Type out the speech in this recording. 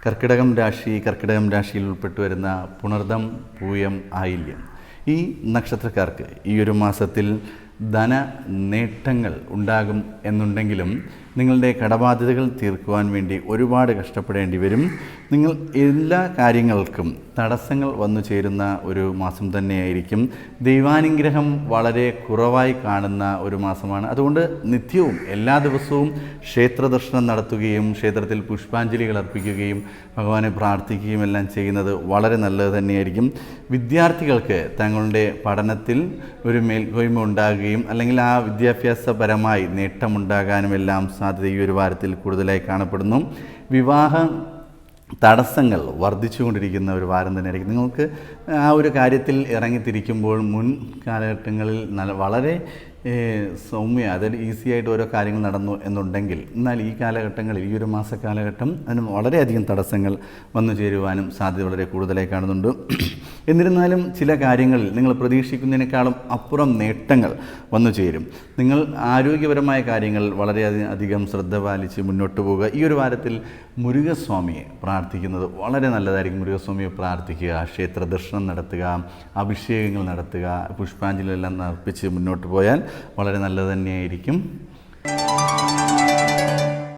കർക്കിടകം രാശിയിൽ ഉൾപ്പെട്ടു വരുന്ന പുണർദം, പൂയം, ആയില്യം ഈ നക്ഷത്രക്കാർക്ക് ഈ ഒരു മാസത്തിൽ ധന നേട്ടങ്ങൾ ഉണ്ടാകും എന്നുണ്ടെങ്കിലും നിങ്ങളുടെ കടബാധ്യതകൾ തീർക്കുവാൻ വേണ്ടി ഒരുപാട് കഷ്ടപ്പെടേണ്ടി വരും. നിങ്ങൾ എല്ലാ കാര്യങ്ങൾക്കും തടസ്സങ്ങൾ വന്നു ചേരുന്ന ഒരു മാസം തന്നെയായിരിക്കും. ദൈവാനുഗ്രഹം വളരെ കുറവായി കാണുന്ന ഒരു മാസമാണ്. അതുകൊണ്ട് നിത്യവും എല്ലാ ദിവസവും ക്ഷേത്ര ദർശനം നടത്തുകയും ക്ഷേത്രത്തിൽ പുഷ്പാഞ്ജലികൾ അർപ്പിക്കുകയും ഭഗവാനെ പ്രാർത്ഥിക്കുകയും എല്ലാം ചെയ്യുന്നത് വളരെ നല്ലത് തന്നെയായിരിക്കും. വിദ്യാർത്ഥികൾക്ക് തങ്ങളുടെ പഠനത്തിൽ ഒരു മേൽക്കോയ്മ ഉണ്ടാകുകയും അല്ലെങ്കിൽ ആ വിദ്യാഭ്യാസപരമായി നേട്ടമുണ്ടാകാനും എല്ലാം സാധ്യത ഈ ഒരു വാരത്തിൽ കൂടുതലായി കാണപ്പെടുന്നു. വിവാഹ തടസ്സങ്ങൾ വർദ്ധിച്ചുകൊണ്ടിരിക്കുന്ന ഒരു വാരം തന്നെയായിരിക്കും. നിങ്ങൾക്ക് ആ ഒരു കാര്യത്തിൽ ഇറങ്ങിത്തിരിക്കുമ്പോൾ മുൻ കാലഘട്ടങ്ങളിൽ വളരെ സൗമ്യ അതായത് ഈസി ആയിട്ട് ഓരോ കാര്യങ്ങൾ നടന്നു എന്നുണ്ടെങ്കിൽ എന്നാൽ ഈ കാലഘട്ടങ്ങളിൽ ഈ ഒരു മാസക്കാലഘട്ടം അതിന് വളരെയധികം തടസ്സങ്ങൾ വന്നു ചേരുവാനും സാധ്യത വളരെ കൂടുതലായി കാണുന്നുണ്ട്. എന്നിരുന്നാലും ചില കാര്യങ്ങളിൽ നിങ്ങൾ പ്രതീക്ഷിക്കുന്നതിനേക്കാളും അപ്പുറം നേട്ടങ്ങൾ വന്നു ചേരും. നിങ്ങൾ ആരോഗ്യപരമായ കാര്യങ്ങൾ വളരെയധികം ശ്രദ്ധ പാലിച്ച് മുന്നോട്ട് പോവുക. ഈ ഒരു വാരത്തിൽ മുരുകസ്വാമിയെ പ്രാർത്ഥിക്കുന്നത് വളരെ നല്ലതായിരിക്കും. മുരുകസ്വാമിയെ പ്രാർത്ഥിക്കുക, ക്ഷേത്ര ദർശനം നടത്തുക, അഭിഷേകങ്ങൾ നടത്തുക, പുഷ്പാഞ്ജലി എല്ലാം അർപ്പിച്ച് മുന്നോട്ട് പോയാൽ വളരെ നല്ലത് തന്നെയായിരിക്കും.